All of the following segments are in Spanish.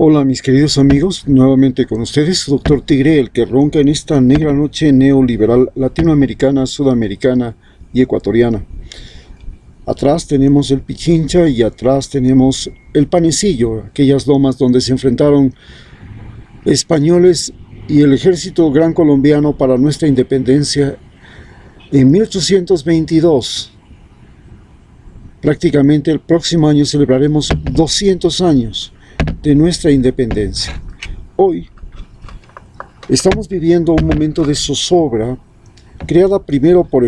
Hola mis queridos amigos, nuevamente con ustedes, Doctor Tigre, el que ronca en esta negra noche neoliberal latinoamericana, sudamericana y ecuatoriana. Atrás tenemos el Pichincha y atrás tenemos el Panecillo, aquellas lomas donde se enfrentaron españoles y el ejército gran colombiano para nuestra independencia en 1822. Prácticamente el próximo año celebraremos 200 años de nuestra independencia. Hoy estamos viviendo un momento de zozobra creada primero por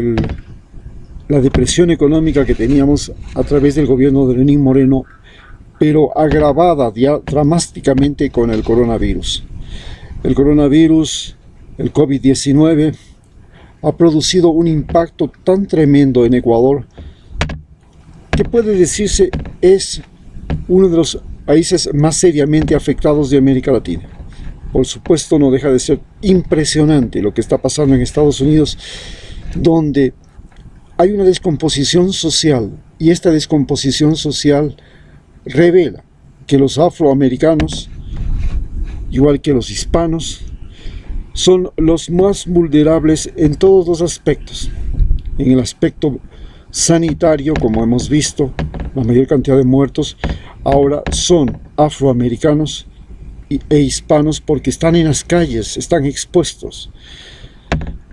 la depresión económica que teníamos a través del gobierno de Lenín Moreno, pero agravada dramáticamente con el coronavirus. El coronavirus, el COVID-19, ha producido un impacto tan tremendo en Ecuador que puede decirse es uno de los países más seriamente afectados de América Latina. Por supuesto, no deja de ser impresionante lo que está pasando en Estados Unidos, donde hay una descomposición social, y esta descomposición social revela que los afroamericanos, igual que los hispanos, son los más vulnerables en todos los aspectos. En el aspecto sanitario, como hemos visto, la mayor cantidad de muertos ahora son afroamericanos e hispanos porque están en las calles, están expuestos.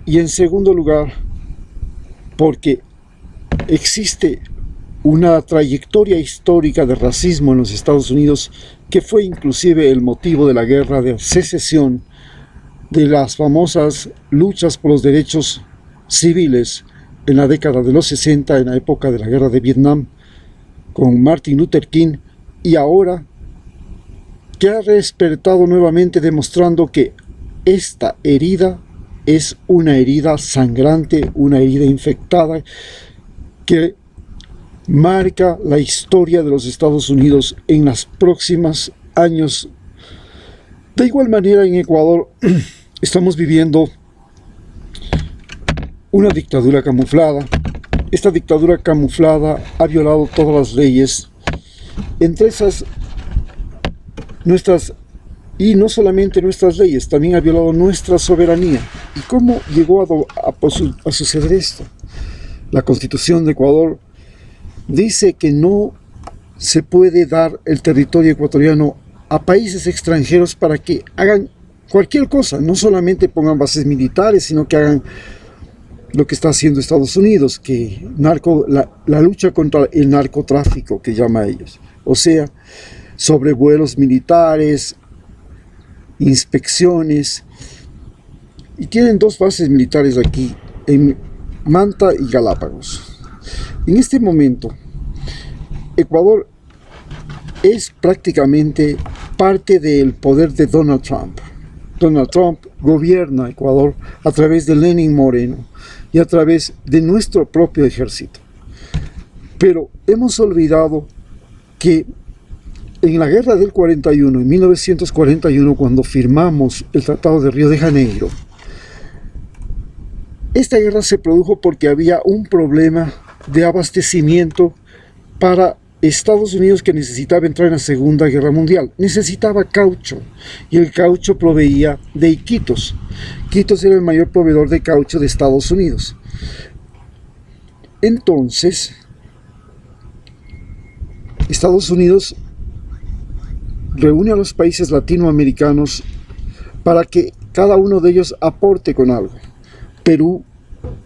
Y en segundo lugar, porque existe una trayectoria histórica de racismo en los Estados Unidos que fue inclusive el motivo de la guerra de secesión, de las famosas luchas por los derechos civiles en la década de los 60, en la época de la guerra de Vietnam, con Martin Luther King, y ahora que ha despertado nuevamente demostrando que esta herida es una herida sangrante, una herida infectada que marca la historia de los Estados Unidos en los próximos años. De igual manera, en Ecuador estamos viviendo una dictadura camuflada. Esta dictadura camuflada ha violado todas las leyes, entre esas y no solamente nuestras leyes, también ha violado nuestra soberanía. ¿Y cómo llegó a suceder esto? La Constitución de Ecuador dice que no se puede dar el territorio ecuatoriano a países extranjeros para que hagan cualquier cosa, no solamente pongan bases militares, sino que hagan lo que está haciendo Estados Unidos, que la lucha contra el narcotráfico, que llama a ellos. O sea, sobrevuelos militares, inspecciones. Y tienen dos bases militares aquí, en Manta y Galápagos. En este momento, Ecuador es prácticamente parte del poder de Donald Trump. Donald Trump gobierna Ecuador a través de Lenín Moreno y a través de nuestro propio ejército. Pero hemos olvidado que en la guerra del 41, en 1941, cuando firmamos el Tratado de Río de Janeiro, esta guerra se produjo porque había un problema de abastecimiento para Estados Unidos, que necesitaba entrar en la Segunda Guerra Mundial. Necesitaba caucho, y el caucho proveía de Iquitos. Iquitos era el mayor proveedor de caucho de Estados Unidos. Entonces, Estados Unidos reúne a los países latinoamericanos para que cada uno de ellos aporte con algo. Perú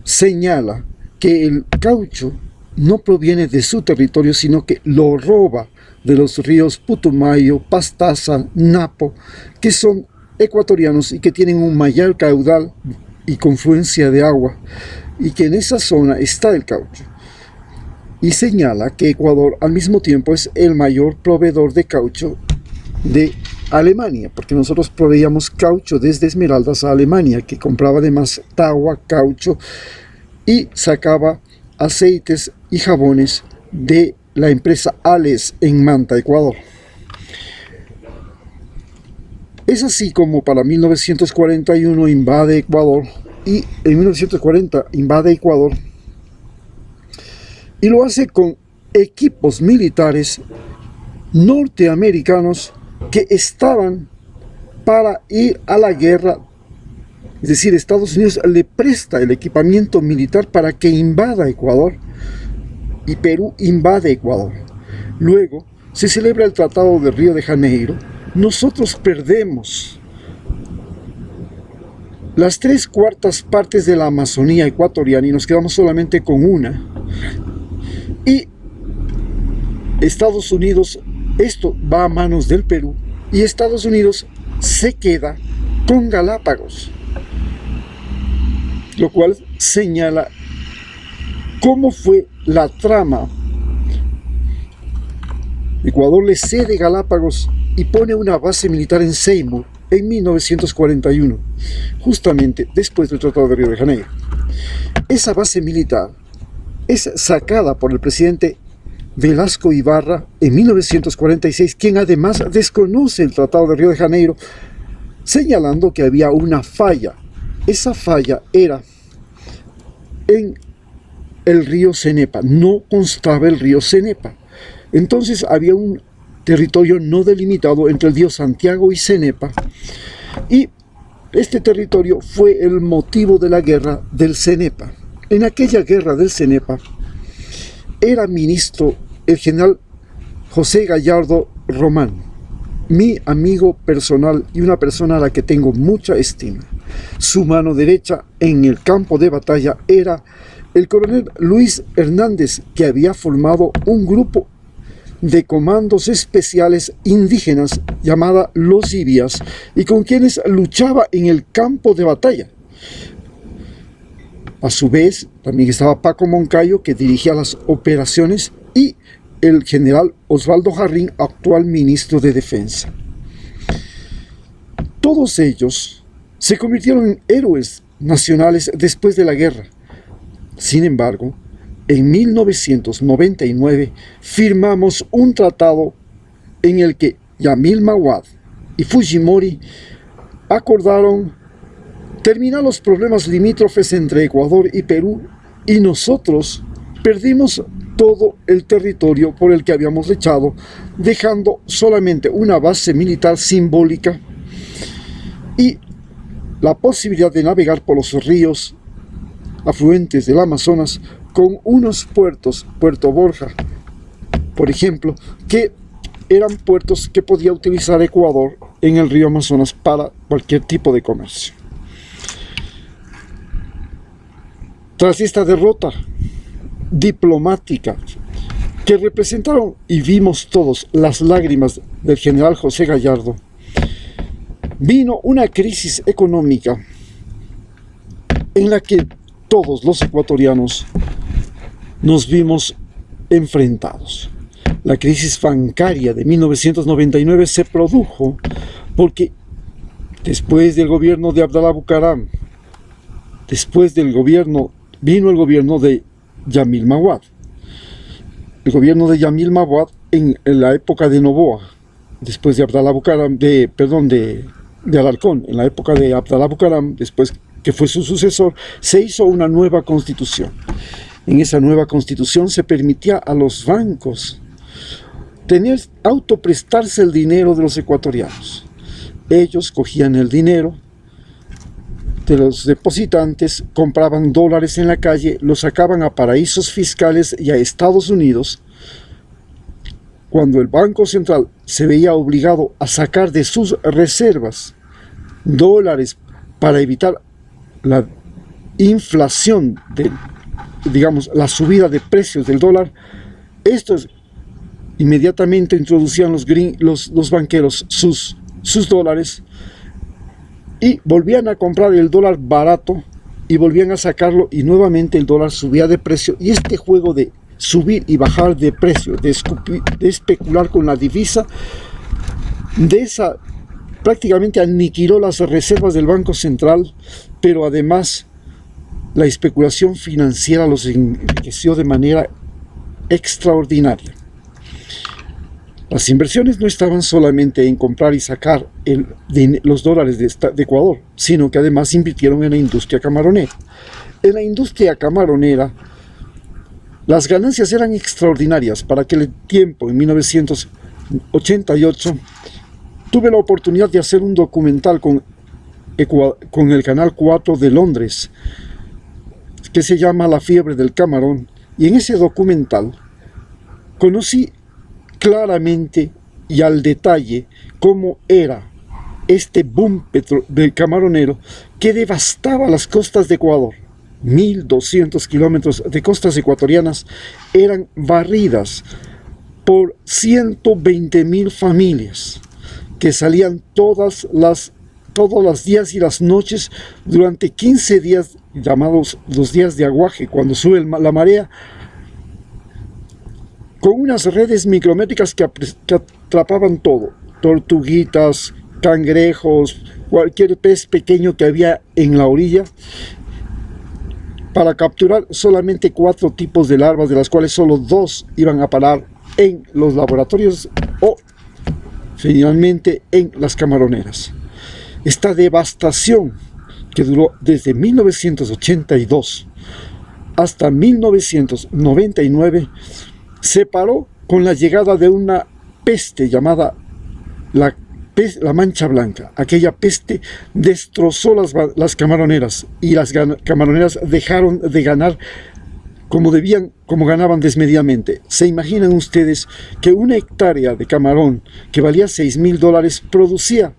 señala que el caucho no proviene de su territorio, sino que lo roba de los ríos Putumayo, Pastaza, Napo, que son ecuatorianos y que tienen un mayor caudal y confluencia de agua, y que en esa zona está el caucho. Y señala que Ecuador al mismo tiempo es el mayor proveedor de caucho de Alemania, porque nosotros proveíamos caucho desde Esmeraldas a Alemania, que compraba además tagua, caucho, y sacaba aceites y jabones de la empresa Ales en Manta, Ecuador. Es así como para 1941 invade Ecuador, y en 1940 invade Ecuador, y lo hace con equipos militares norteamericanos que estaban para ir a la guerra. Es decir, Estados Unidos le presta el equipamiento militar para que invada Ecuador y Perú invade Ecuador. Luego se celebra el Tratado de Río de Janeiro. Nosotros perdemos las 3/4 partes de la Amazonía ecuatoriana y nos quedamos solamente con una. Y Estados Unidos, esto va a manos del Perú, y Estados Unidos se queda con Galápagos, lo cual señala cómo fue la trama. Ecuador le cede Galápagos y pone una base militar en Seymour en 1941, justamente después del Tratado de Río de Janeiro. Esa base militar es sacada por el presidente Velasco Ibarra en 1946, quien además desconoce el Tratado de Río de Janeiro, señalando que había una falla. Esa falla era en el río Cenepa, no constaba el río Cenepa. Entonces había un territorio no delimitado entre el río Santiago y Cenepa, y este territorio fue el motivo de la guerra del Cenepa. En aquella guerra del Cenepa era ministro el general José Gallardo Román, mi amigo personal y una persona a la que tengo mucha estima. Su mano derecha en el campo de batalla era el coronel Luis Hernández, que había formado un grupo de comandos especiales indígenas llamada Los Ibias, y con quienes luchaba en el campo de batalla. A su vez, también estaba Paco Moncayo, que dirigía las operaciones, y el general Osvaldo Jarrín, actual ministro de Defensa. Todos ellos se convirtieron en héroes nacionales después de la guerra. Sin embargo, en 1999 firmamos un tratado en el que Yamil Mahuad y Fujimori acordaron terminar los problemas limítrofes entre Ecuador y Perú, y nosotros perdimos todo el territorio por el que habíamos luchado, dejando solamente una base militar simbólica y la posibilidad de navegar por los ríos afluentes del Amazonas con unos puertos, Puerto Borja, por ejemplo, que eran puertos que podía utilizar Ecuador en el río Amazonas para cualquier tipo de comercio. Tras esta derrota diplomática que representaron, y vimos todos, las lágrimas del general José Gallardo, vino una crisis económica en la que todos los ecuatorianos nos vimos enfrentados. La crisis bancaria de 1999 se produjo porque después del gobierno de Abdalá Bucaram, después del gobierno, vino el gobierno de Yamil Mahuad. El gobierno de Yamil Mahuad en la época de Noboa, después de Abdalá Bucaram, de Alarcón, en la época de Abdalá Bucaram, después que fue su sucesor, se hizo una nueva constitución. En esa nueva constitución se permitía a los bancos autoprestarse el dinero de los ecuatorianos. Ellos cogían el dinero de los depositantes, compraban dólares en la calle, los sacaban a paraísos fiscales y a Estados Unidos. Cuando el Banco Central se veía obligado a sacar de sus reservas dólares para evitar la inflación, la subida de precios del dólar, estos inmediatamente introducían los banqueros sus dólares y volvían a comprar el dólar barato y volvían a sacarlo, y nuevamente el dólar subía de precio. Y este juego de subir y bajar de precio, de especular con la divisa, prácticamente aniquiló las reservas del Banco Central, pero además la especulación financiera los enriqueció de manera extraordinaria. Las inversiones no estaban solamente en comprar y sacar los dólares de Ecuador, sino que además invirtieron en la industria camaronera. En la industria camaronera, las ganancias eran extraordinarias. Para aquel tiempo, en 1988, Tuve la oportunidad de hacer un documental con el Canal 4 de Londres, que se llama La fiebre del camarón, y en ese documental conocí claramente y al detalle cómo era este boom de camaronero que devastaba las costas de Ecuador. 1200 kilómetros de costas ecuatorianas eran barridas por 120.000 familias que salían todos los días y las noches durante 15 días, llamados los días de aguaje, cuando sube la marea, con unas redes micrométricas que atrapaban todo: tortuguitas, cangrejos, cualquier pez pequeño que había en la orilla, para capturar solamente 4 tipos de larvas, de las cuales solo 2 iban a parar en los laboratorios o finalmente en las camaroneras. Esta devastación, que duró desde 1982 hasta 1999, se paró con la llegada de una peste llamada la mancha blanca. Aquella peste destrozó las camaroneras, y las camaroneras dejaron de ganar como ganaban desmedidamente. ¿Se imaginan ustedes que una hectárea de camarón que valía $6.000 producía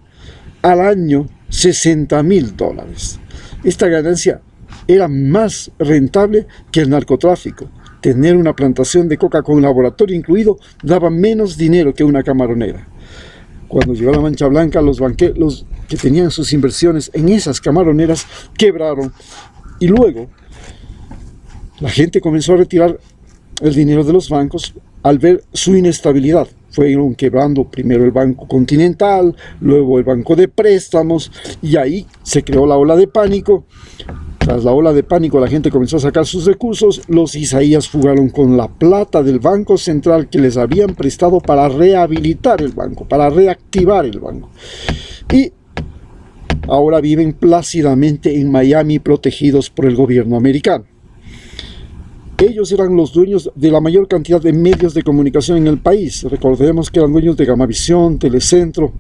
al año $60.000? Esta ganancia era más rentable que el narcotráfico. Tener una plantación de coca con laboratorio incluido daba menos dinero que una camaronera. Cuando llegó la mancha blanca, los banqueros que tenían sus inversiones en esas camaroneras quebraron, y luego la gente comenzó a retirar el dinero de los bancos al ver su inestabilidad. Fueron quebrando primero el Banco Continental, luego el Banco de Préstamos, y ahí se creó la ola de pánico. Tras la ola de pánico, la gente comenzó a sacar sus recursos. Los Isaías fugaron con la plata del Banco Central que les habían prestado para rehabilitar el banco, para reactivar el banco. Y ahora viven plácidamente en Miami, protegidos por el gobierno americano. Ellos eran los dueños de la mayor cantidad de medios de comunicación en el país. Recordemos que eran dueños de Gamavisión, Telecentro,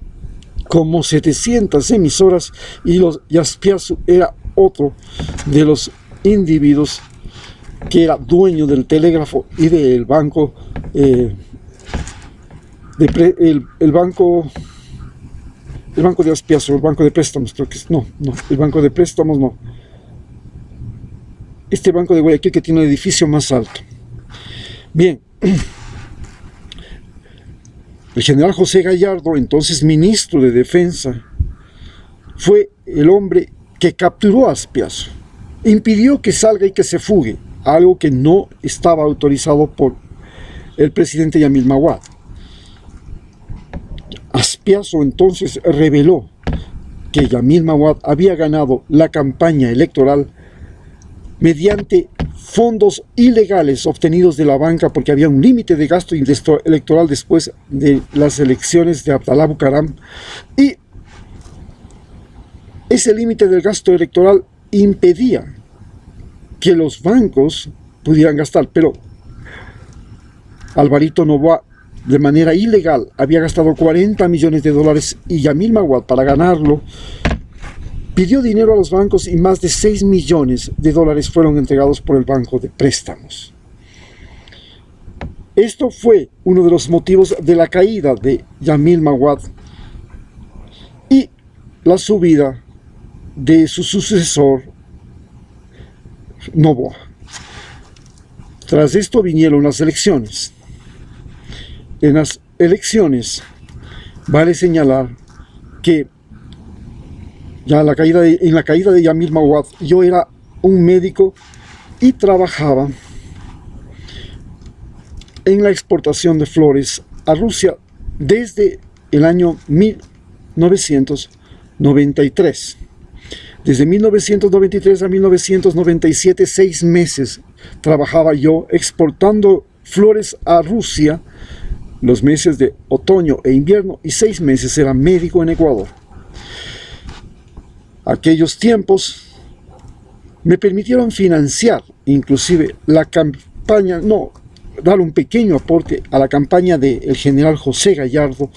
como 700 emisoras, y Aspiazu era otro de los individuos que era dueño del telégrafo y del banco, el banco de Aspiazu, el banco de préstamos, creo que es, el banco de préstamos no. Este banco de Guayaquil, que tiene el edificio más alto. Bien, el general José Gallardo, entonces ministro de Defensa, fue el hombre que capturó a Aspiazu, impidió que salga y que se fugue, algo que no estaba autorizado por el presidente Yamil Maguad. Aspiazu entonces reveló que Yamil Maguad había ganado la campaña electoral mediante fondos ilegales obtenidos de la banca, porque había un límite de gasto electoral después de las elecciones de Abdalá Bucaram, y ese límite del gasto electoral impedía que los bancos pudieran gastar. Pero Alvarito Noboa, de manera ilegal, había gastado $40 millones, y Yamil Maguad, para ganarlo, pidió dinero a los bancos, y más de $6 millones fueron entregados por el Banco de Préstamos. Esto fue uno de los motivos de la caída de Yamil Maguad y la subida de su sucesor, Noboa. Tras esto vinieron las elecciones. En las elecciones, vale señalar que en la caída de Yamil Maguad, yo era un médico y trabajaba en la exportación de flores a Rusia desde el año 1993. Desde 1993 a 1997, 6 meses trabajaba yo exportando flores a Rusia, los meses de otoño e invierno, y 6 meses era médico en Ecuador. Aquellos tiempos me permitieron financiar inclusive la campaña, dar un pequeño aporte a la campaña del general José Gallardo,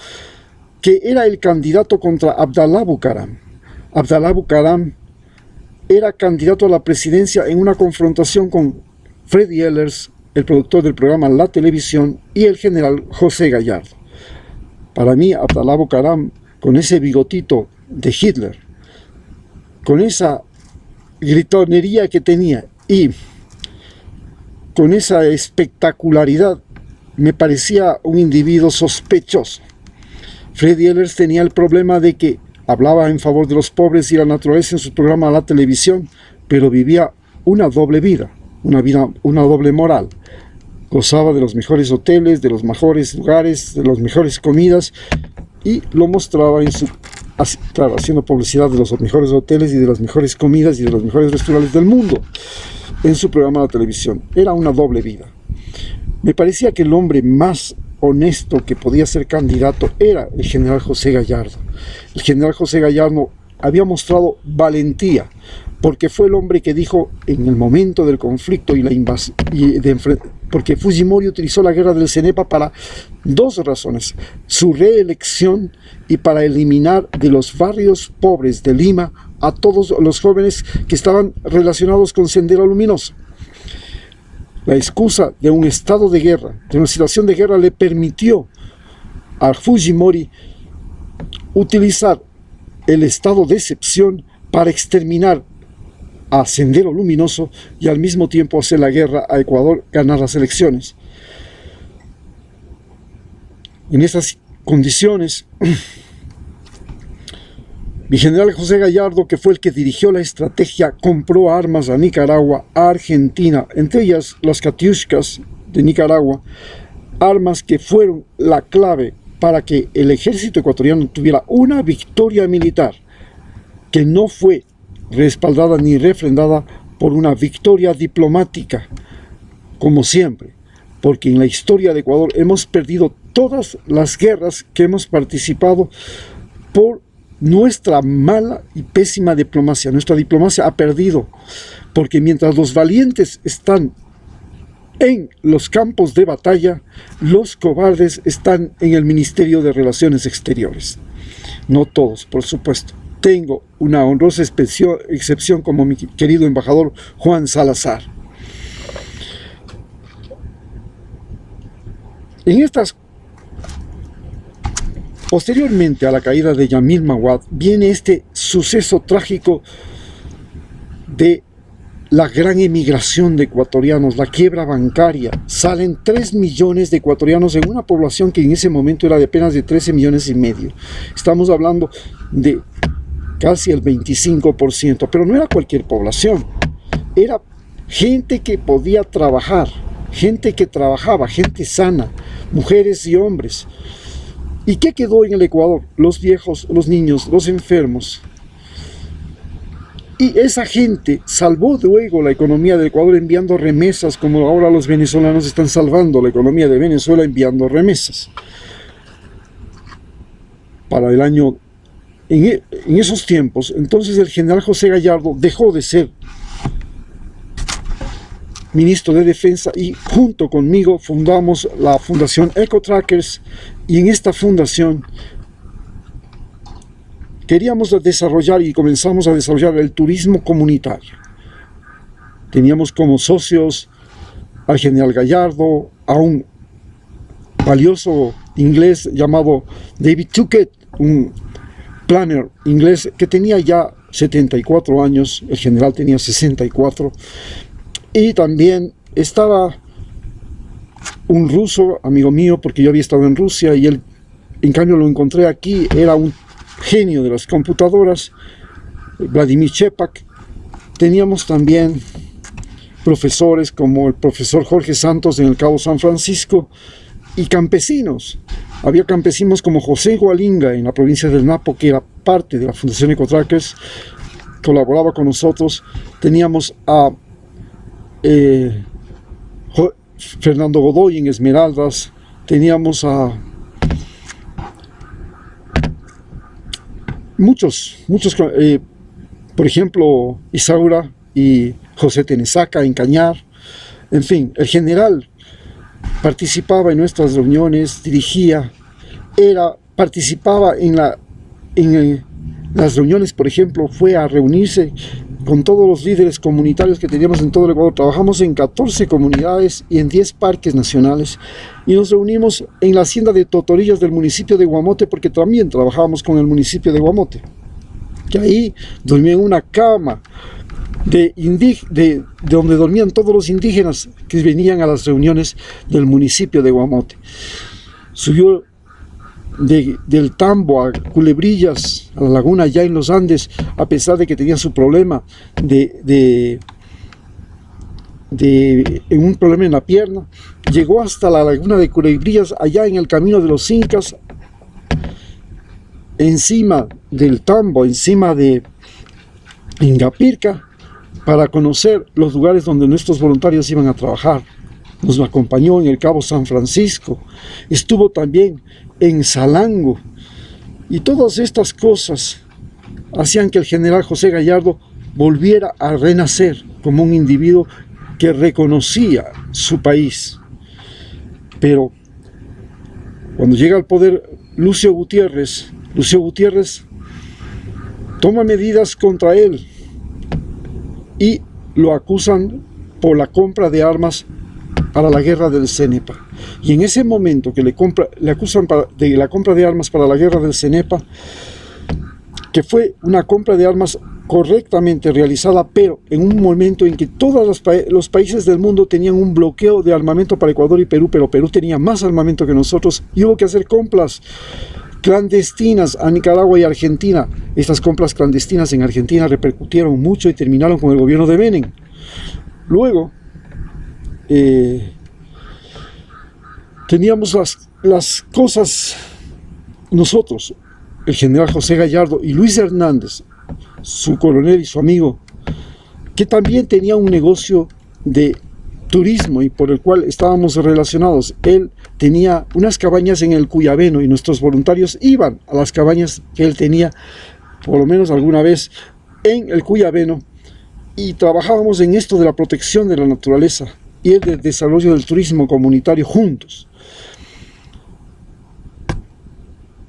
que era el candidato contra Abdalá Bucaram. Abdalá Bucaram era candidato a la presidencia en una confrontación con Freddy Ehlers, el productor del programa La Televisión, y el general José Gallardo. Para mí, Abdalá Bucaram, con ese bigotito de Hitler, con esa gritonería que tenía y con esa espectacularidad, me parecía un individuo sospechoso. Freddy Ehlers tenía el problema de que hablaba en favor de los pobres y la naturaleza en su programa La Televisión, pero vivía una doble vida, una doble moral. Gozaba de los mejores hoteles, de los mejores lugares, de las mejores comidas, y lo mostraba en su, claro, haciendo publicidad de los mejores hoteles y de las mejores comidas y de los mejores restaurantes del mundo en su programa de televisión. Era una doble vida. Me parecía que el hombre más honesto que podía ser candidato era el general José Gallardo. El general José Gallardo había mostrado valentía, porque fue el hombre que dijo en el momento del conflicto y la invasión, porque Fujimori utilizó la guerra del Cenepa para dos razones: su reelección y para eliminar de los barrios pobres de Lima a todos los jóvenes que estaban relacionados con Sendero Luminoso. La excusa de un estado de guerra, de una situación de guerra, le permitió a Fujimori utilizar el estado de excepción para exterminar a Sendero Luminoso y al mismo tiempo hacer la guerra a Ecuador, ganar las elecciones. En estas condiciones, mi general José Gallardo, que fue el que dirigió la estrategia, compró armas a Nicaragua, a Argentina, entre ellas las Katiushkas de Nicaragua, armas que fueron la clave para que el ejército ecuatoriano tuviera una victoria militar que no fue respaldada ni refrendada por una victoria diplomática, como siempre, porque en la historia de Ecuador hemos perdido todas las guerras que hemos participado por nuestra mala y pésima diplomacia. Nuestra diplomacia ha perdido, porque mientras los valientes están en los campos de batalla, los cobardes están en el Ministerio de Relaciones Exteriores. No todos, por supuesto. Tengo una honrosa excepción como mi querido embajador Juan Salazar. Posteriormente a la caída de Yamil Maguad, viene este suceso trágico de la gran emigración de ecuatorianos, la quiebra bancaria. Salen 3 millones de ecuatorianos en una población que en ese momento era de apenas de 13 millones y medio. Estamos hablando de casi el 25%, pero no era cualquier población. Era gente que podía trabajar, gente que trabajaba, gente sana, mujeres y hombres. ¿Y qué quedó en el Ecuador? Los viejos, los niños, los enfermos. Y esa gente salvó luego la economía del Ecuador enviando remesas, como ahora los venezolanos están salvando la economía de Venezuela enviando remesas. Para el año, en esos tiempos, entonces el general José Gallardo dejó de ser ministro de Defensa y junto conmigo fundamos la Fundación Ecotrackers, y en esta fundación queríamos desarrollar y comenzamos a desarrollar el turismo comunitario. Teníamos como socios al general Gallardo, a un valioso inglés llamado David Tuckett, un planner inglés que tenía ya 74 años, el general tenía 64, y también estaba un ruso, amigo mío, porque yo había estado en Rusia y él, en cambio, lo encontré aquí, era un genio de las computadoras, Vladimir Chepak. Teníamos también profesores como el profesor Jorge Santos en el Cabo San Francisco y campesinos. Había campesinos como José Hualinga en la provincia del Napo, que era parte de la Fundación Ecotrackers, colaboraba con nosotros. Teníamos a Fernando Godoy en Esmeraldas, teníamos a muchos, por ejemplo, Isaura y José Tenesaca en Cañar. En fin, el general participaba en nuestras reuniones, dirigía, era participaba en las reuniones, por ejemplo, fue a reunirse con todos los líderes comunitarios que teníamos en todo el Ecuador. Trabajamos en 14 comunidades y en 10 parques nacionales, y nos reunimos en la hacienda de Totorillas del municipio de Guamote, porque también trabajábamos con el municipio de Guamote, que ahí dormía en una cama de donde dormían todos los indígenas que venían a las reuniones del municipio de Guamote. Subió del Tambo a Culebrillas, a la laguna allá en los Andes, a pesar de que tenía su problema un problema en la pierna. Llegó hasta la laguna de Culebrillas, allá en el camino de los Incas, encima del Tambo, encima de Ingapirca, para conocer los lugares donde nuestros voluntarios iban a trabajar. Nos acompañó en el Cabo San Francisco, estuvo también en Salango, y todas estas cosas hacían que el general José Gallardo volviera a renacer como un individuo que reconocía su país. Pero cuando llega al poder Lucio Gutiérrez toma medidas contra él y lo acusan por la compra de armas para la guerra del Cenepa. Y en ese momento que le acusan de la compra de armas para la guerra del Cenepa, que fue una compra de armas correctamente realizada, pero en un momento en que todos los países del mundo tenían un bloqueo de armamento para Ecuador y Perú, pero Perú tenía más armamento que nosotros, y hubo que hacer compras clandestinas a Nicaragua y Argentina. Estas compras clandestinas en Argentina repercutieron mucho y terminaron con el gobierno de Menem. Luego teníamos las cosas nosotros, el general José Gallardo y Luis Hernández, su coronel y su amigo, que también tenía un negocio de turismo y por el cual estábamos relacionados. Él tenía unas cabañas en el Cuyabeno y nuestros voluntarios iban a las cabañas que él tenía, por lo menos alguna vez, en el Cuyabeno, y trabajábamos en esto de la protección de la naturaleza y el de desarrollo del turismo comunitario juntos.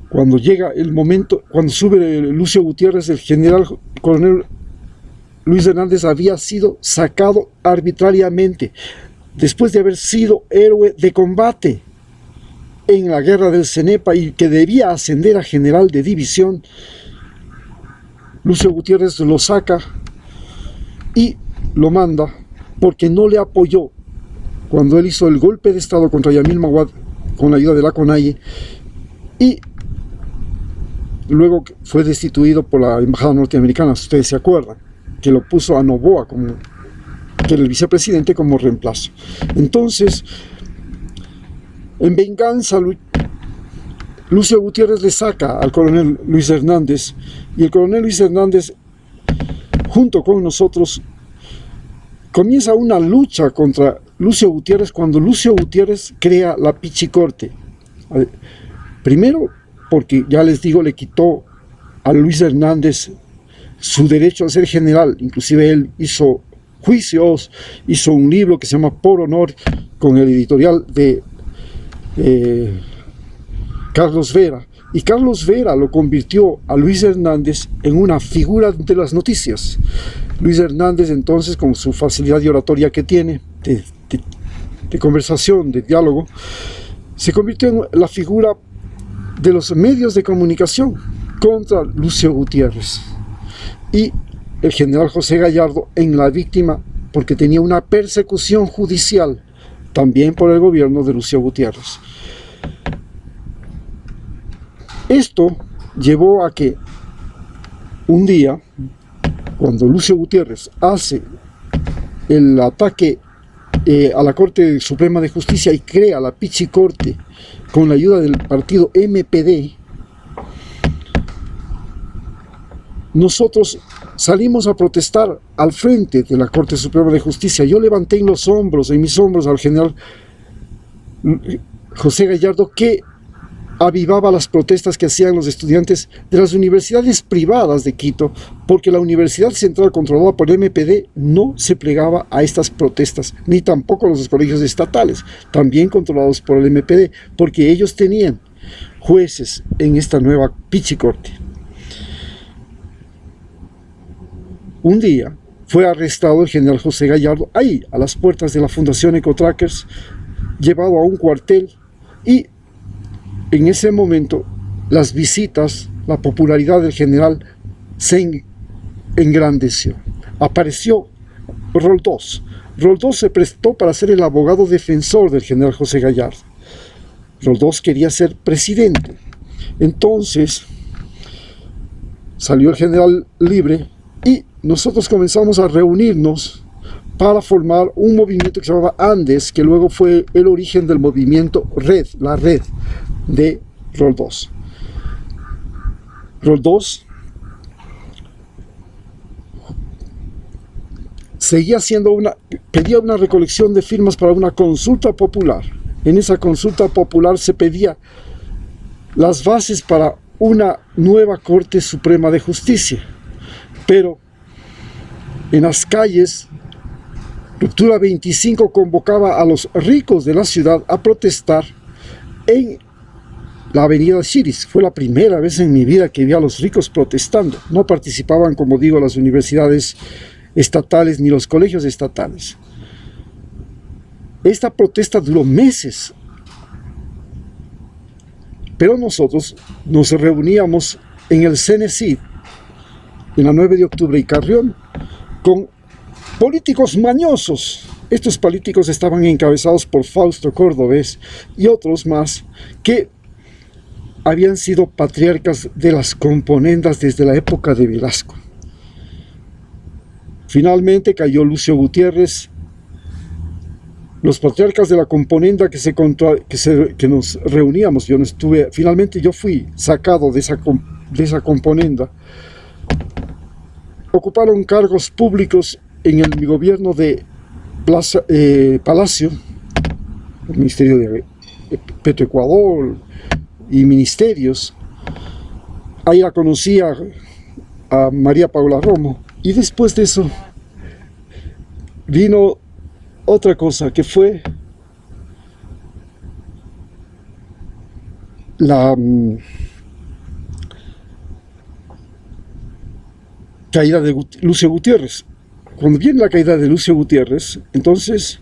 Cuando llega el momento, cuando sube Lucio Gutiérrez, el general coronel Luis Hernández había sido sacado arbitrariamente, después de haber sido héroe de combate en la guerra del Cenepa y que debía ascender a general de división. Lucio Gutiérrez lo saca y lo manda porque no le apoyó cuando él hizo el golpe de estado contra Yamil Maguad con la ayuda de la CONAIE, y luego fue destituido por la embajada norteamericana, si ustedes se acuerdan, que lo puso a Noboa, que era el vicepresidente, como reemplazo. Entonces, en venganza, Lucio Gutiérrez le saca al coronel Luis Hernández, y el coronel Luis Hernández, junto con nosotros, comienza una lucha contra Lucio Gutiérrez cuando Lucio Gutiérrez crea la Pichicorte. Primero, porque ya les digo, le quitó a Luis Hernández su derecho a ser general. Inclusive él hizo juicios, hizo un libro que se llama Por Honor, con el editorial de Carlos Vera, y Carlos Vera lo convirtió a Luis Hernández en una figura de las noticias. Luis Hernández, entonces, con su facilidad de oratoria que tiene, de conversación, de diálogo, se convirtió en la figura de los medios de comunicación contra Lucio Gutiérrez, y el general José Gallardo en la víctima, porque tenía una persecución judicial también por el gobierno de Lucio Gutiérrez. Esto llevó a que un día, cuando Lucio Gutiérrez hace el ataque a la Corte Suprema de Justicia y crea la Pichicorte con la ayuda del partido MPD, nosotros salimos a protestar al frente de la Corte Suprema de Justicia. Yo levanté en mis hombros al general José Gallardo, que avivaba las protestas que hacían los estudiantes de las universidades privadas de Quito, porque la Universidad Central, controlada por el MPD, no se plegaba a estas protestas, ni tampoco los colegios estatales, también controlados por el MPD, porque ellos tenían jueces en esta nueva Pichicorte. Un día fue arrestado el general José Gallardo, ahí a las puertas de la Fundación Ecotrackers, llevado a un cuartel, y en ese momento las visitas, la popularidad del general se engrandeció. Apareció Roldós. Roldós se prestó para ser el abogado defensor del general José Gallardo. Roldós quería ser presidente. Entonces salió el general libre y nosotros comenzamos a reunirnos para formar un movimiento que se llamaba Andes, que luego fue el origen del movimiento Red, la red de Roldós. Roldós pedía una recolección de firmas para una consulta popular. En esa consulta popular se pedía las bases para una nueva Corte Suprema de Justicia. Pero en las calles, Ruptura 25 convocaba a los ricos de la ciudad a protestar en la avenida Chiris. Fue la primera vez en mi vida que vi a los ricos protestando. No participaban, como digo, las universidades estatales ni los colegios estatales. Esta protesta duró meses, pero nosotros nos reuníamos en el Cenecid, en la 9 de octubre y Carrión, con políticos mañosos. Estos políticos estaban encabezados por Fausto Cordobés y otros más que habían sido patriarcas de las componendas desde la época de Velasco. Finalmente cayó Lucio Gutiérrez. Los patriarcas de la componenda que nos reuníamos, finalmente yo fui sacado de esa componenda. Ocuparon cargos públicos en el gobierno de Palacio, el Ministerio de Petroecuador y ministerios. Ahí la conocí a María Paula Romo, y después de eso vino otra cosa, que fue la caída de Lucio Gutiérrez. Cuando viene la caída de Lucio Gutiérrez, entonces,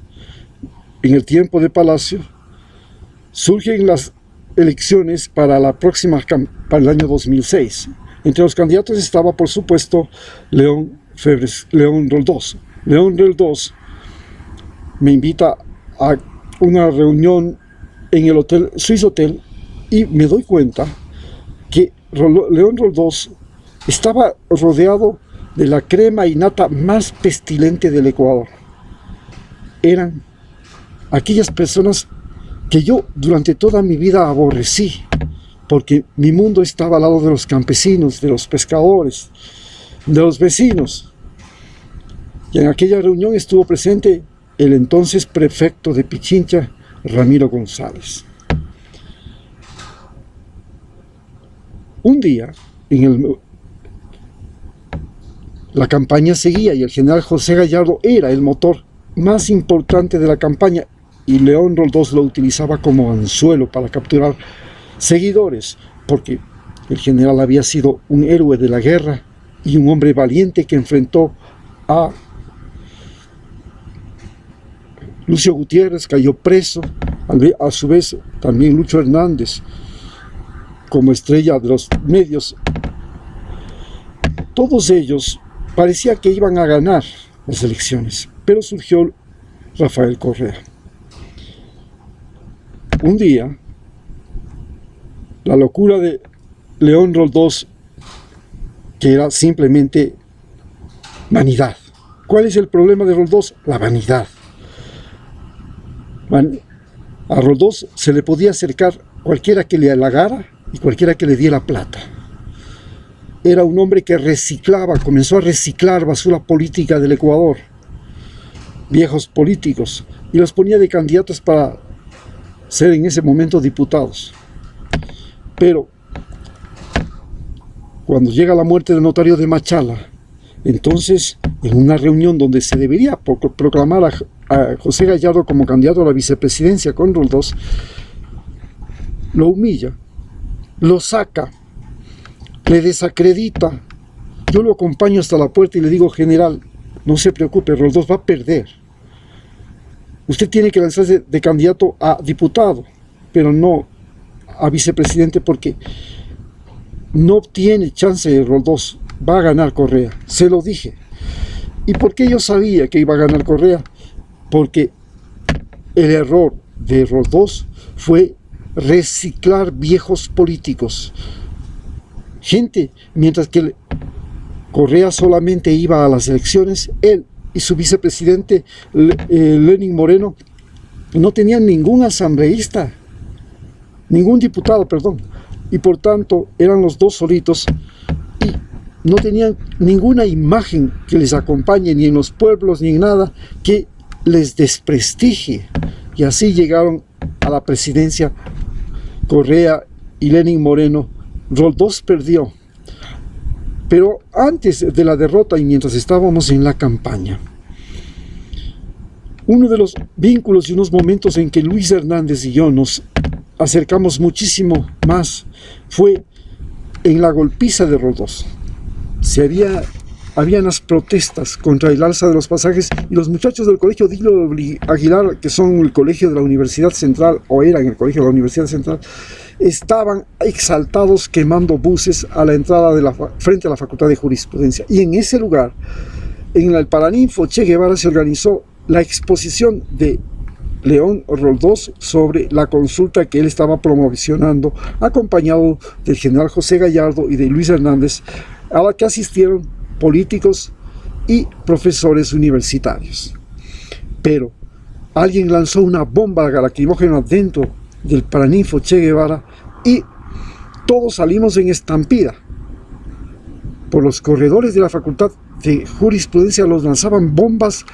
en el tiempo de Palacio, surgen las elecciones para para el año 2006. Entre los candidatos estaba, por supuesto, León Roldós. León Roldós me invita a una reunión en el hotel Swiss Hotel y me doy cuenta que León Roldós estaba rodeado de la crema y nata más pestilente del Ecuador. Eran aquellas personas que yo durante toda mi vida aborrecí, porque mi mundo estaba al lado de los campesinos, de los pescadores, de los vecinos. Y en aquella reunión estuvo presente el entonces prefecto de Pichincha, Ramiro González. Un día, la campaña seguía y el general José Gallardo era el motor más importante de la campaña, y León Roldós lo utilizaba como anzuelo para capturar seguidores, porque el general había sido un héroe de la guerra y un hombre valiente que enfrentó a Lucio Gutiérrez, cayó preso. A su vez también Lucho Hernández, como estrella de los medios. Todos ellos parecía que iban a ganar las elecciones, pero surgió Rafael Correa. Un día, la locura de León Roldós, que era simplemente vanidad. ¿Cuál es el problema de Roldós? La vanidad. A Roldós se le podía acercar cualquiera que le halagara y cualquiera que le diera plata. Era un hombre que reciclaba, comenzó a reciclar basura política del Ecuador, viejos políticos, y los ponía de candidatos para ser en ese momento diputados. Pero cuando llega la muerte del notario de Machala, entonces en una reunión donde se debería proclamar a José Gallardo como candidato a la vicepresidencia con Roldós, lo humilla lo saca, le desacredita. Yo lo acompaño hasta la puerta y le digo: general, no se preocupe, Roldós va a perder. Usted tiene que lanzarse de candidato a diputado, pero no a vicepresidente, porque no tiene chance de Roldós. Va a ganar Correa, se lo dije. ¿Y por qué yo sabía que iba a ganar Correa? Porque el error de Roldós fue reciclar viejos políticos. Gente, mientras que Correa solamente iba a las elecciones, él y su vicepresidente Lenín Moreno no tenían ningún asambleísta, ningún diputado, perdón, y por tanto eran los dos solitos y no tenían ninguna imagen que les acompañe, ni en los pueblos ni en nada que les desprestigie, y así llegaron a la presidencia Correa y Lenín Moreno. Roldós perdió. Pero antes de la derrota y mientras estábamos en la campaña, uno de los vínculos y unos momentos en que Luis Hernández y yo nos acercamos muchísimo más fue en la golpiza de Roldós. Habían las protestas contra el alza de los pasajes, y los muchachos del colegio Dilio Aguilar, que son el colegio de la Universidad Central, o eran el colegio de la Universidad Central, estaban exaltados quemando buses a la entrada frente a la Facultad de Jurisprudencia. Y en ese lugar, en el Paraninfo Che Guevara, se organizó la exposición de León Roldós sobre la consulta que él estaba promocionando, acompañado del general José Gallardo y de Luis Hernández, a la que asistieron políticos y profesores universitarios. Pero alguien lanzó una bomba lacrimógena dentro del Paraninfo Che Guevara y todos salimos en estampida. Por los corredores de la Facultad de Jurisprudencia los lanzaban bombas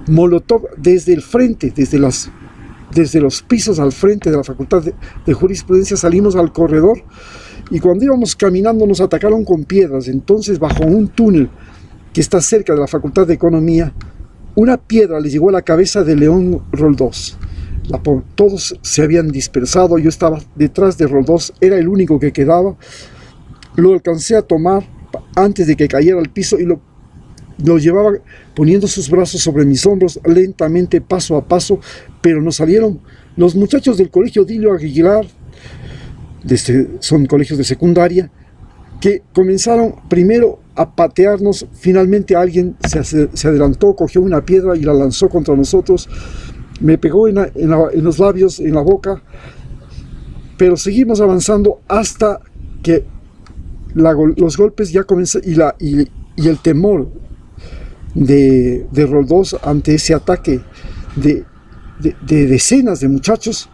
molotov desde el frente, desde los pisos al frente de la Facultad de Jurisprudencia. Salimos al corredor y cuando íbamos caminando nos atacaron con piedras. Entonces, bajo un túnel que está cerca de la Facultad de Economía, una piedra le llegó a la cabeza de León Roldós. Todos se habían dispersado, yo estaba detrás de Roldós, era el único que quedaba. Lo alcancé a tomar antes de que cayera al piso y lo llevaba poniendo sus brazos sobre mis hombros lentamente, paso a paso, pero nos salieron los muchachos del colegio Dilio Aguilar, son colegios de secundaria, que comenzaron primero a patearnos. Finalmente alguien se adelantó, cogió una piedra y la lanzó contra nosotros. Me pegó en los labios, en la boca, pero seguimos avanzando hasta que los golpes ya comenzaron, y el temor de Roldós ante ese ataque de decenas de muchachos,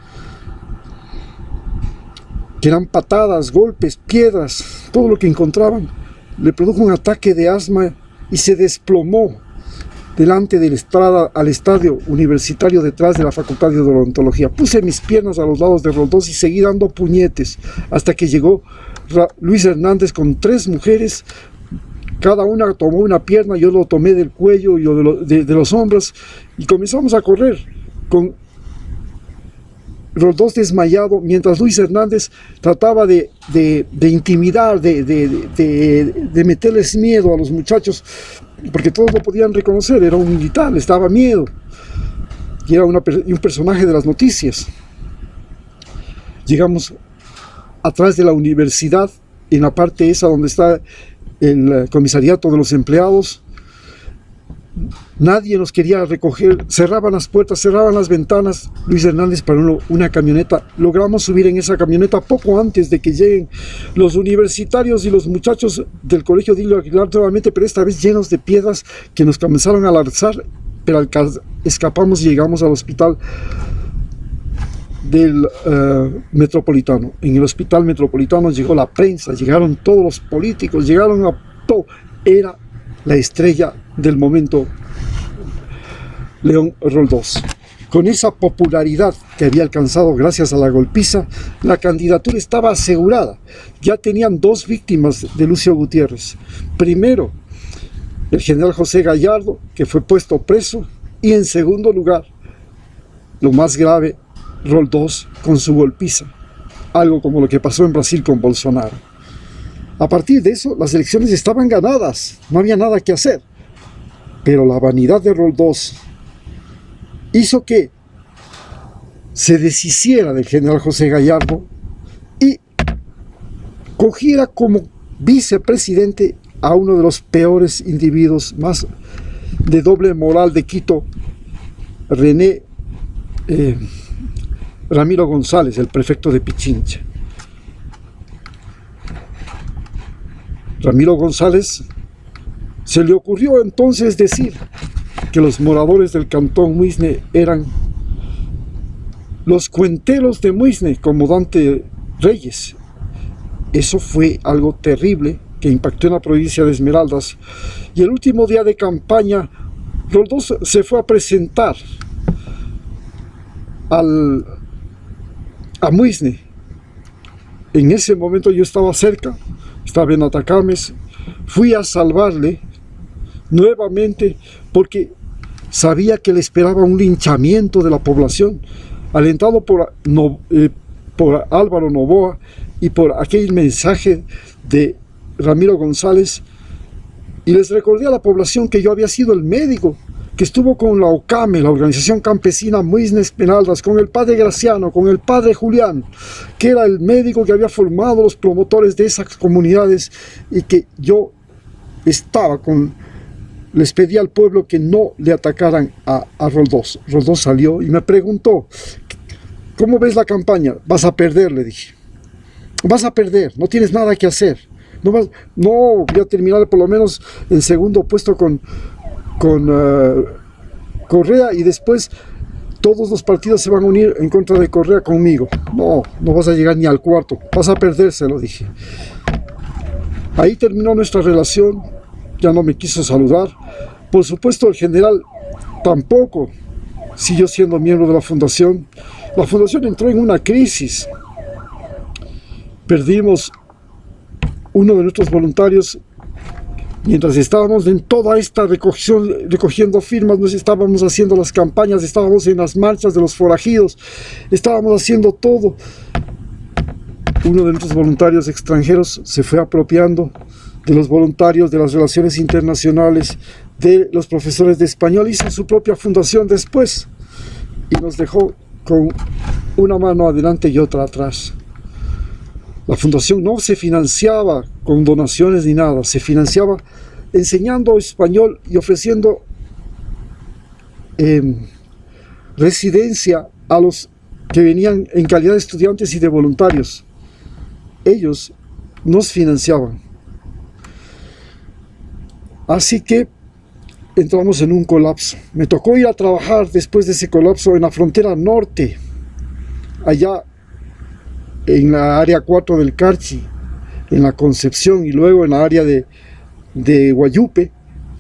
que eran patadas, golpes, piedras, todo lo que encontraban, le produjo un ataque de asma y se desplomó delante de la estrada al estadio universitario detrás de la Facultad de Odontología. Puse mis piernas a los lados de Roldós y seguí dando puñetes hasta que llegó Luis Hernández con 3 mujeres. Cada una tomó una pierna, yo lo tomé del cuello y de los hombros, y comenzamos a correr con Roldós desmayado, mientras Luis Hernández trataba de intimidar, de meterles miedo a los muchachos, porque todos lo podían reconocer. Era un militar, les daba miedo, y era un personaje de las noticias. Llegamos atrás de la universidad, en la parte esa donde está el comisariato de los empleados. Nadie nos quería recoger, cerraban las puertas, cerraban las ventanas. Luis Hernández paró una camioneta, logramos subir en esa camioneta poco antes de que lleguen los universitarios y los muchachos del colegio Dilio Aguilar nuevamente, pero esta vez llenos de piedras que nos comenzaron a lanzar, pero escapamos y llegamos al hospital del Metropolitano. En el hospital Metropolitano llegó la prensa, llegaron todos los políticos, llegaron a todo. Era la estrella del momento, León Roldós. Con esa popularidad que había alcanzado gracias a la golpiza, la candidatura estaba asegurada. Ya tenían 2 víctimas de Lucio Gutiérrez. Primero, el general José Gallardo, que fue puesto preso, y en segundo lugar, lo más grave, Roldós con su golpiza. algo como lo que pasó en Brasil con Bolsonaro. A partir de eso, las elecciones estaban ganadas, no había nada que hacer. Pero la vanidad de Roldós hizo que se deshiciera del general José Gallardo y cogiera como vicepresidente a uno de los peores individuos más de doble moral de Quito, Ramiro González, el prefecto de Pichincha. Ramiro González se le ocurrió entonces decir que los moradores del cantón Muisne eran los cuenteros de Muisne, como Dante Reyes. Eso fue algo terrible que impactó en la provincia de Esmeraldas. Y el último día de campaña, Roldós se fue a presentar a Muisne. En ese momento yo estaba cerca, estaba en Atacames, fui a salvarle nuevamente porque sabía que le esperaba un linchamiento de la población, alentado por Álvaro Noboa y por aquel mensaje de Ramiro González. Y les recordé a la población que yo había sido el médico que estuvo con la OCAME, la Organización Campesina Muisne Esmeraldas, con el padre Graciano, con el padre Julián, que era el médico que había formado los promotores de esas comunidades, y que yo les pedí al pueblo que no le atacaran a Roldós. Roldós salió y me preguntó: ¿cómo ves la campaña? Vas a perder, le dije. Vas a perder, no tienes nada que hacer. No voy a terminar por lo menos en segundo puesto con Correa, y después todos los partidos se van a unir en contra de Correa conmigo. No vas a llegar ni al cuarto, vas a perder, se lo dije. Ahí terminó nuestra relación, ya no me quiso saludar. Por supuesto, el general tampoco siguió siendo miembro de la fundación. La fundación entró en una crisis. Perdimos uno de nuestros voluntarios. Mientras estábamos en toda esta recogiendo firmas, nos estábamos haciendo las campañas, estábamos en las marchas de los forajidos, estábamos haciendo todo. Uno de nuestros voluntarios extranjeros se fue apropiando de los voluntarios de las relaciones internacionales, de los profesores de español, hizo su propia fundación después y nos dejó con una mano adelante y otra atrás. La fundación no se financiaba con donaciones ni nada, se financiaba enseñando español y ofreciendo residencia a los que venían en calidad de estudiantes y de voluntarios. Ellos nos financiaban. Así que entramos en un colapso. Me tocó ir a trabajar después de ese colapso en la frontera norte, allá en la área 4 del Carchi, en la Concepción, y luego en la área de Guayupe,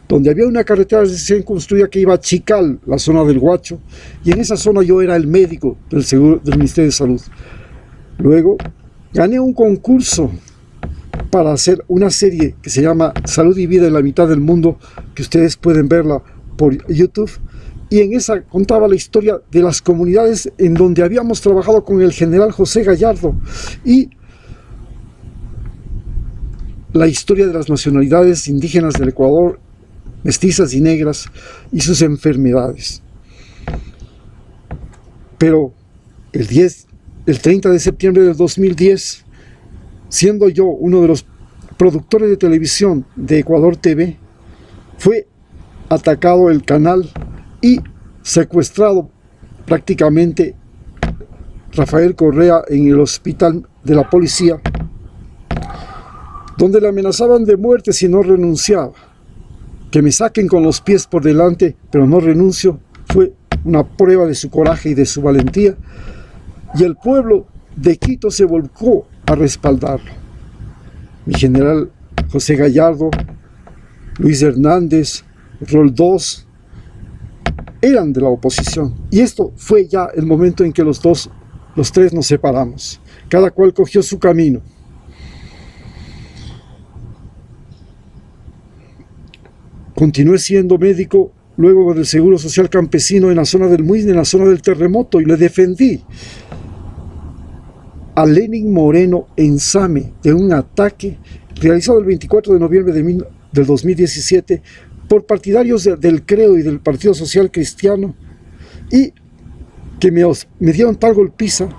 donde había una carretera recién construida que iba a Chical, la zona del Huacho, y en esa zona yo era el médico del Ministerio de Salud. Luego gané un concurso para hacer una serie que se llama Salud y Vida en la Mitad del Mundo, que ustedes pueden verla por YouTube, y en esa contaba la historia de las comunidades en donde habíamos trabajado con el general José Gallardo, y la historia de las nacionalidades indígenas del Ecuador, mestizas y negras, y sus enfermedades. Pero el 30 de septiembre del 2010, siendo yo uno de los productores de televisión de Ecuador TV, fue atacado el canal y secuestrado prácticamente Rafael Correa en el hospital de la policía, donde le amenazaban de muerte si no renunciaba. Que me saquen con los pies por delante, pero no renuncio, fue una prueba de su coraje y de su valentía, y el pueblo de Quito se volcó a respaldarlo. Mi general José Gallardo, Luis Hernández, Roldós, eran de la oposición, y esto fue ya el momento en que los tres nos separamos, cada cual cogió su camino. Continué siendo médico luego del Seguro Social Campesino en la zona del Muisne, en la zona del terremoto, y le defendí a Lenin Moreno en Same de un ataque realizado el 24 de noviembre del 2017 por partidarios del CREO y del Partido Social Cristiano, y que me dieron tal golpiza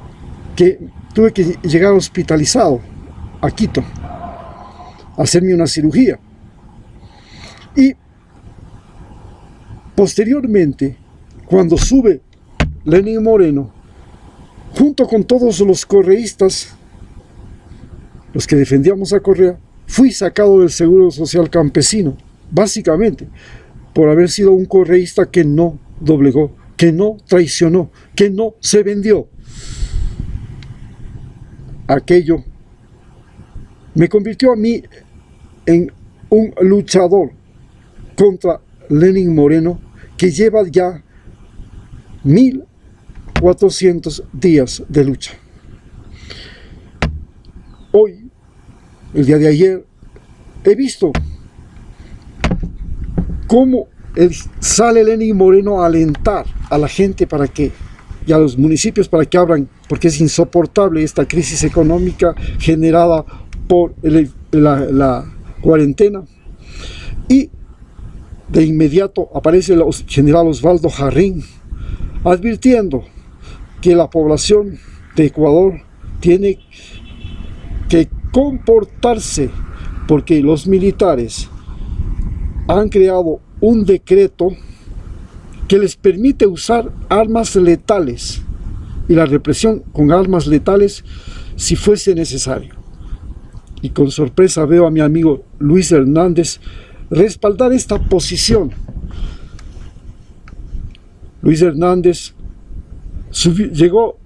que tuve que llegar hospitalizado a Quito a hacerme una cirugía. Y posteriormente, cuando sube Lenin Moreno, junto con todos los correístas, los que defendíamos a Correa, fui sacado del Seguro Social Campesino, básicamente por haber sido un correísta que no doblegó, que no traicionó, que no se vendió. Aquello me convirtió a mí en un luchador contra Lenin Moreno que lleva ya 1400 días de lucha. Hoy, el día de ayer, he visto cómo sale Lenin Moreno a alentar a la gente para que, y a los municipios para que abran, porque es insoportable esta crisis económica generada por la cuarentena. Y de inmediato aparece el general Osvaldo Jarrín advirtiendo que la población de Ecuador tiene que comportarse porque los militares han creado un decreto que les permite usar armas letales y la represión con armas letales si fuese necesario. Y con sorpresa veo a mi amigo Luis Hernández respaldar esta posición. Luis Hernández llegó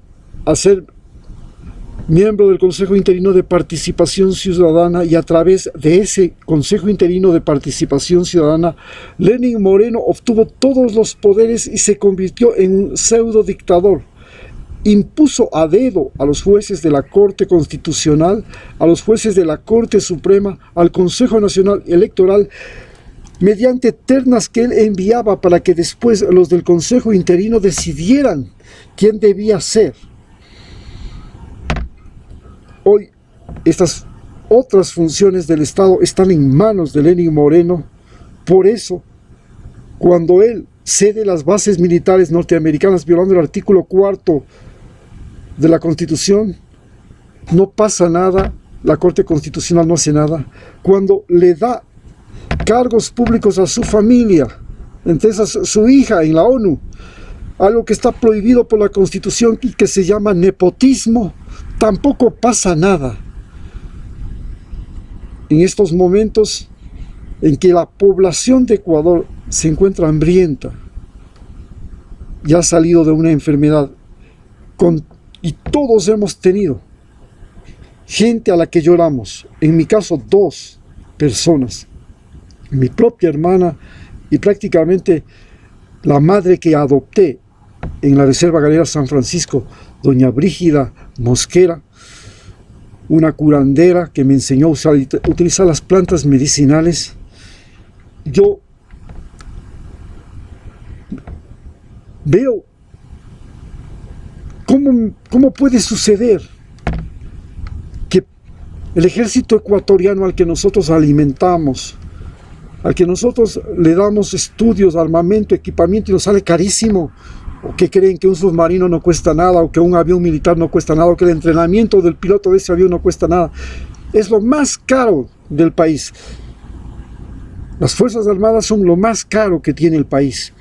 a ser miembro del Consejo Interino de Participación Ciudadana, y a través de ese Consejo Interino de Participación Ciudadana, Lenin Moreno obtuvo todos los poderes y se convirtió en un pseudo dictador. Impuso a dedo a los jueces de la Corte Constitucional, a los jueces de la Corte Suprema, al Consejo Nacional Electoral, mediante ternas que él enviaba para que después los del Consejo Interino decidieran quién debía ser. Hoy estas otras funciones del Estado están en manos de Lenin Moreno. Por eso, cuando él cede las bases militares norteamericanas violando el artículo 4 de la Constitución, no pasa nada, la Corte Constitucional no hace nada. Cuando le da cargos públicos a su familia, entre esas su hija en la ONU, algo que está prohibido por la Constitución y que se llama nepotismo, tampoco pasa nada. En estos momentos en que la población de Ecuador se encuentra hambrienta, ya ha salido de una enfermedad, y todos hemos tenido gente a la que lloramos, en mi caso 2 personas, mi propia hermana y prácticamente la madre que adopté en la Reserva Ganadera San Francisco, doña Brígida Mosquera, una curandera que me enseñó a utilizar las plantas medicinales. Yo veo cómo puede suceder que el ejército ecuatoriano al que nosotros alimentamos, al que nosotros le damos estudios, armamento, equipamiento, y nos sale carísimo, o que creen que un submarino no cuesta nada, o que un avión militar no cuesta nada, o que el entrenamiento del piloto de ese avión no cuesta nada, es lo más caro del país. Las Fuerzas Armadas son lo más caro que tiene el país.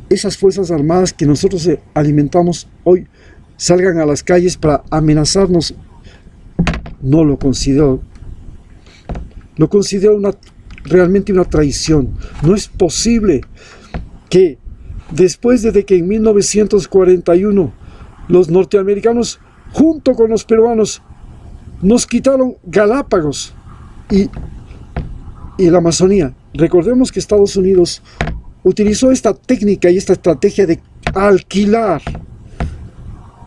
Esas Fuerzas Armadas que nosotros alimentamos hoy salgan a las calles para amenazarnos, no lo considero. Lo considero realmente una traición. No es posible que después de que en 1941 los norteamericanos junto con los peruanos nos quitaron Galápagos y la Amazonía. Recordemos que Estados Unidos utilizó esta técnica y esta estrategia de alquilar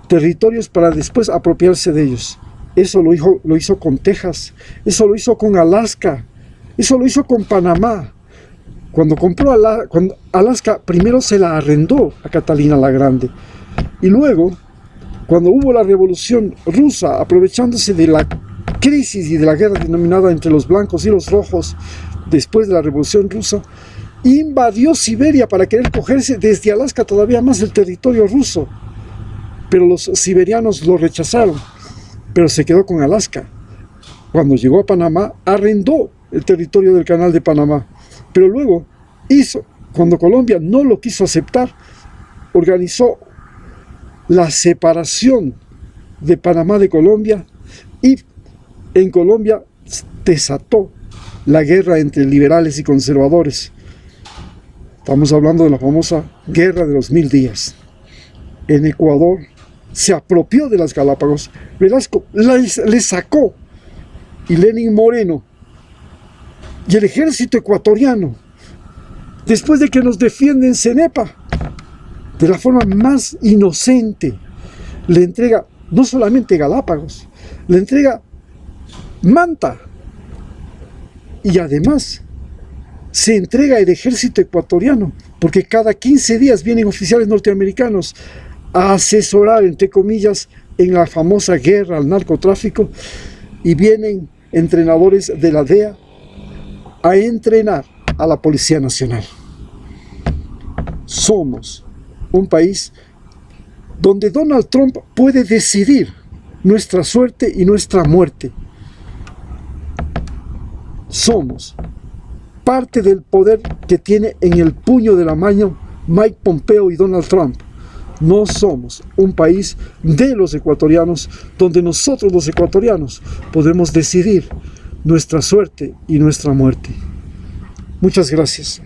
territorios para después apropiarse de ellos. Eso lo hizo con Texas, eso lo hizo con Alaska, eso lo hizo con Panamá. Cuando compró Alaska, primero se la arrendó a Catalina la Grande, y luego cuando hubo la revolución rusa, aprovechándose de la crisis y de la guerra denominada entre los blancos y los rojos, después de la revolución rusa, invadió Siberia para querer cogerse desde Alaska todavía más el territorio ruso. Pero los siberianos lo rechazaron, pero se quedó con Alaska. Cuando llegó a Panamá, arrendó el territorio del Canal de Panamá, pero luego cuando Colombia no lo quiso aceptar, organizó la separación de Panamá de Colombia, y en Colombia desató la guerra entre liberales y conservadores. Estamos hablando de la famosa Guerra de los 1000 días. En Ecuador se apropió de las Galápagos, Velasco le sacó, y Lenín Moreno y el ejército ecuatoriano, después de que nos defienden Cenepa, de la forma más inocente, le entrega no solamente Galápagos, le entrega Manta, y además se entrega el ejército ecuatoriano, porque cada 15 días vienen oficiales norteamericanos a asesorar, entre comillas, en la famosa guerra al narcotráfico, y vienen entrenadores de la DEA a entrenar a la Policía Nacional. Somos un país donde Donald Trump puede decidir nuestra suerte y nuestra muerte. Somos parte del poder que tiene en el puño de la mano Mike Pompeo y Donald Trump. No somos un país de los ecuatorianos, donde nosotros los ecuatorianos podemos decidir nuestra suerte y nuestra muerte. Muchas gracias.